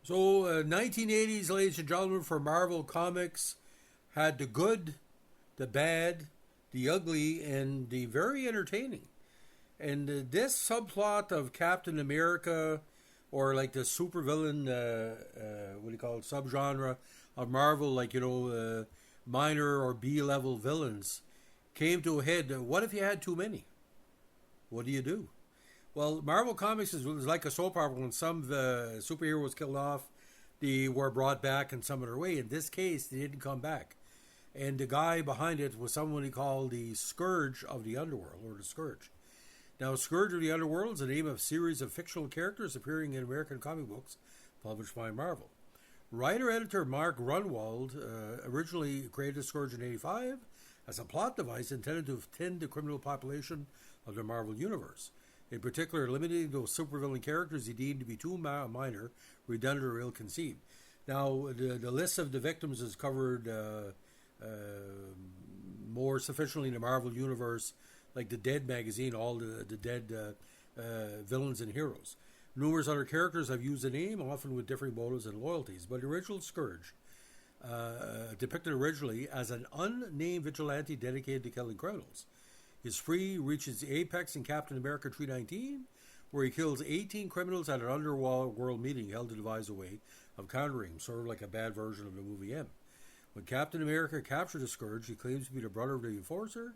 So, 1980s, ladies and gentlemen, for Marvel Comics, had the good, the bad, the ugly, and the very entertaining. And this subplot of Captain America, or like the supervillain, what do you call it, subgenre of Marvel, like, minor or B level villains, came to a head. What if you had too many? What do you do? Well, Marvel Comics was like a soap opera. When some of the superheroes killed off, they were brought back in some other way. In this case, they didn't come back. And the guy behind it was someone he called the Scourge of the Underworld, or the Scourge. Now, Scourge of the Underworld is the name of a series of fictional characters appearing in American comic books published by Marvel. Writer-editor Mark Grunwald originally created Scourge in '85 as a plot device intended to tend the criminal population of the Marvel Universe, in particular limiting those supervillain characters he deemed to be too minor, redundant, or ill-conceived. Now, the list of the victims is covered more sufficiently in the Marvel Universe, like the Dead magazine, all the dead villains and heroes. Numerous other characters have used the name, often with differing motives and loyalties, but the original Scourge, depicted originally as an unnamed vigilante dedicated to killing criminals. His spree reaches the apex in Captain America 319, where he kills 18 criminals at an underworld meeting held to devise a way of countering him, sort of like a bad version of the movie M. When Captain America captures the Scourge, he claims to be the brother of the Enforcer,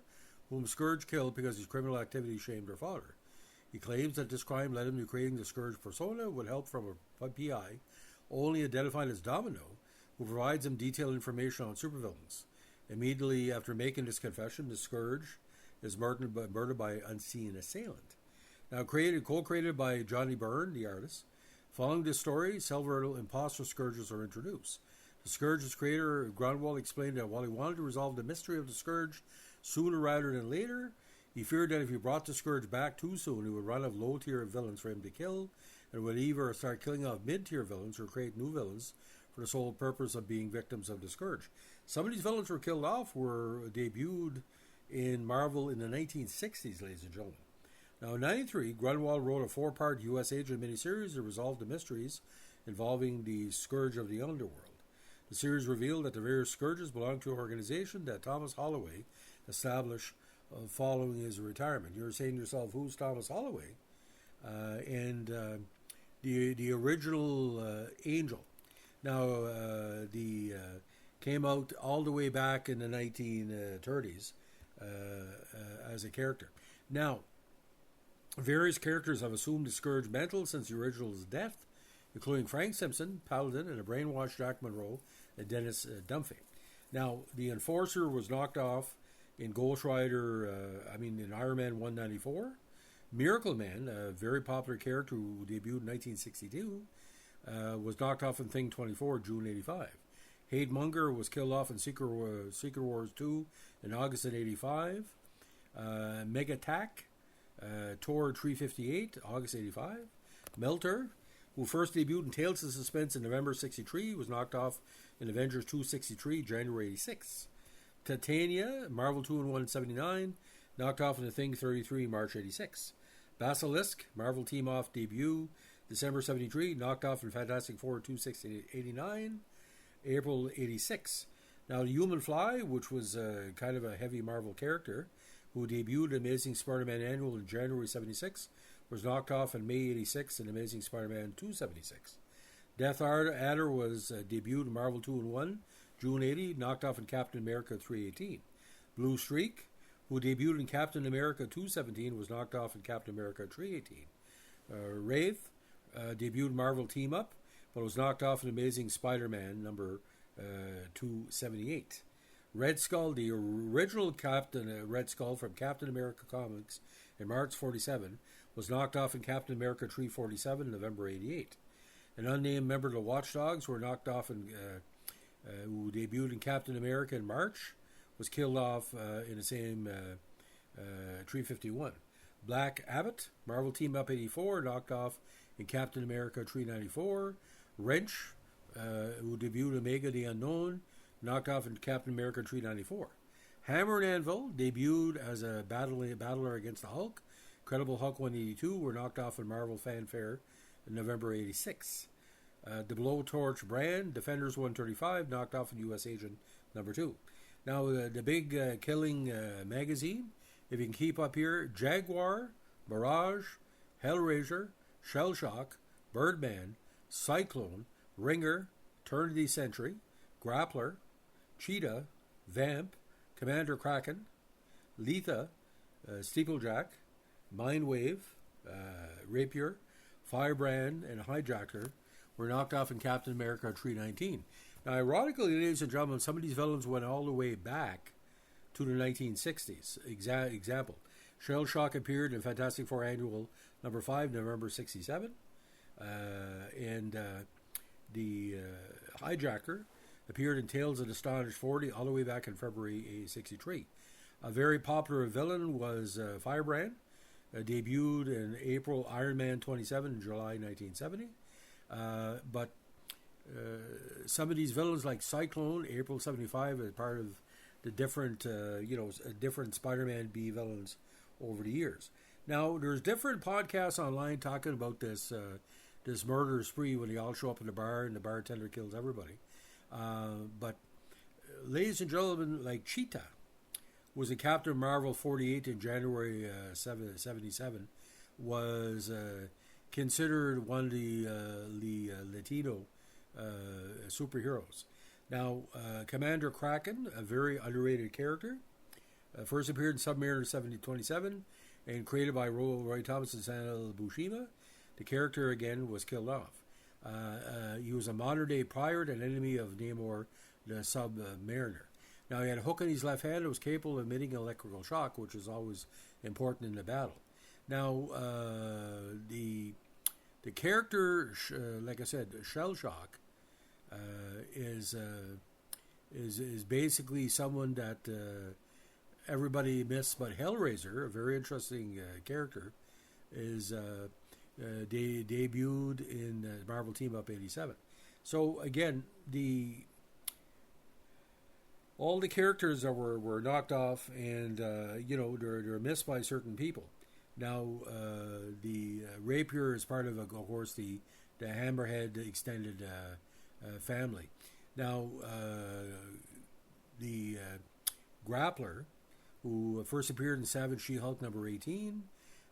whom Scourge killed because his criminal activity shamed her father. He claims that this crime led him to creating the Scourge persona with help from a PI, only identified as Domino, who provides him detailed information on supervillains. Immediately after making this confession, the Scourge is murdered by an unseen assailant. Now, co-created by Johnny Byrne, the artist, following this story, several imposter Scourges are introduced. The Scourge's creator, Grunwald, explained that while he wanted to resolve the mystery of the Scourge sooner rather than later, he feared that if he brought the Scourge back too soon, he would run out of low-tier villains for him to kill, and would either start killing off mid-tier villains or create new villains for the sole purpose of being victims of the Scourge. Some of these villains were killed off were debuted in Marvel in the 1960s, ladies and gentlemen. Now, in '93, Grunwald wrote a 4-part U.S. agent miniseries to resolve the mysteries involving the Scourge of the Underworld. The series revealed that the various Scourges belonged to an organization that Thomas Holloway established following his retirement. You're saying to yourself, who's Thomas Holloway? The original Angel. Now, the came out all the way back in the 1930s as a character. Now, various characters have assumed the Scourge mantle since the original's death, including Frank Simpson, Paladin, and a brainwashed Jack Monroe and Dennis Dunphy. Now, the Enforcer was knocked off in Ghost Rider, in Iron Man 194. Miracle Man, a very popular character who debuted in 1962, was knocked off in Thing 24, June 85. Hade Munger was killed off in Secret Wars 2 in August of 85. Megatak, Tor 358, August 85. Melter, who first debuted in Tales of Suspense in November 63, was knocked off in Avengers 263, January 86. Titania, Marvel 2-in-1 79, knocked off in The Thing 33, March 86. Basilisk, Marvel Team-Off debut, December 73, knocked off in Fantastic Four 289, April 86. Now, the Human Fly, which was kind of a heavy Marvel character, who debuted in Amazing Spider-Man Annual in January 76, was knocked off in May 86 in Amazing Spider-Man 276. Death Adder was debuted in Marvel 2-in-1, June 80, knocked off in Captain America 318. Blue Streak, who debuted in Captain America 217, was knocked off in Captain America 318. Wraith debuted Marvel Team Up, but was knocked off in Amazing Spider-Man number 278. Red Skull, the original Captain Red Skull from Captain America Comics in March 47, was knocked off in Captain America 347, November 88. An unnamed member of the Watchdogs were knocked off in who debuted in Captain America in March, was killed off in the same 351. Black Abbott, Marvel Team Up 84, knocked off in Captain America 394. Wrench, who debuted Omega the Unknown, knocked off in Captain America 394. Hammer and Anvil debuted as a battler against the Hulk. Incredible Hulk 182 were knocked off in Marvel Fanfare in November 86. The Blowtorch brand, Defenders 135, knocked off in U.S. Agent number 2. Now, the big killing magazine, if you can keep up here, Jaguar, Mirage, Hellraiser, Shell Shock, Birdman, Cyclone, Ringer, Turn of the Century, Grappler, Cheetah, Vamp, Commander Kraken, Letha, Steeplejack, Mindwave, Rapier, Firebrand, and Hijacker were knocked off in Captain America 319. Now, ironically, ladies and gentlemen, some of these villains went all the way back to the 1960s. Example, Shell Shock appeared in Fantastic Four Annual number 5, November 67. And the Hijacker appeared in Tales of the Astonished 40 all the way back in February 63. A very popular villain was Firebrand, debuted in April Iron Man 27 in July 1970. But some of these villains, like Cyclone, April 75, as part of the different, different Spider-Man B villains over the years. Now, there's different podcasts online talking about this murder spree when they all show up in the bar and the bartender kills everybody. But, ladies and gentlemen, like Cheetah was in Captain Marvel 48 in January 77, was considered one of the Latino superheroes. Now, Commander Kraken, a very underrated character, first appeared in Submariner 7027 and created by Roy Thomas and Sanel Buscema. The character, again, was killed off. He was a modern-day pirate and enemy of Namor, the Submariner. Now, he had a hook in his left hand and was capable of emitting electrical shock, which is always important in the battle. Now, the character, like I said, Shell Shock, is basically someone that everybody missed, but Hellraiser, a very interesting character, is debuted in Marvel Team Up 87. So again, all the characters that were knocked off, and they're missed by certain people. Now, the Rapier is part of, of course, the Hammerhead extended family. Now, the Grappler, who first appeared in Savage She-Hulk number 18,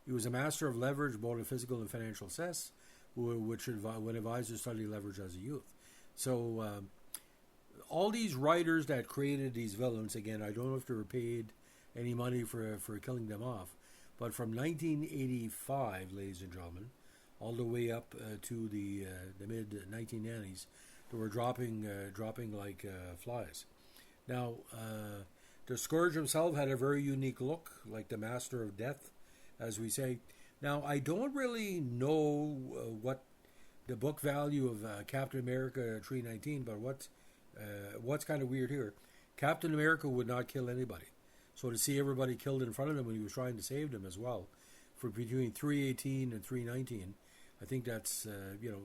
he was a master of leverage, both in physical and financial success, which when advisors studied leverage as a youth. So, all these writers that created these villains, again, I don't know if they were paid any money for killing them off, but from 1985, ladies and gentlemen, all the way up to the mid-1990s, they were dropping like flies. Now, the Scourge himself had a very unique look, like the Master of Death, as we say. Now, I don't really know what the book value of Captain America 319, but what's kind of weird here, Captain America would not kill anybody. So to see everybody killed in front of him when he was trying to save them as well, for between 318 and 319, I think that's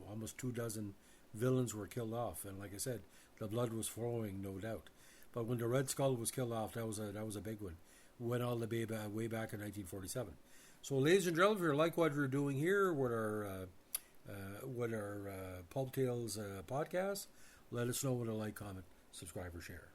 almost 24 villains were killed off. And like I said, the blood was flowing, no doubt. But when the Red Skull was killed off, that was a big one. Went all the way back in 1947. So, ladies and gentlemen, if you like what we're doing here with our Pulp Tales podcast, let us know with a like, comment, subscribe, or share.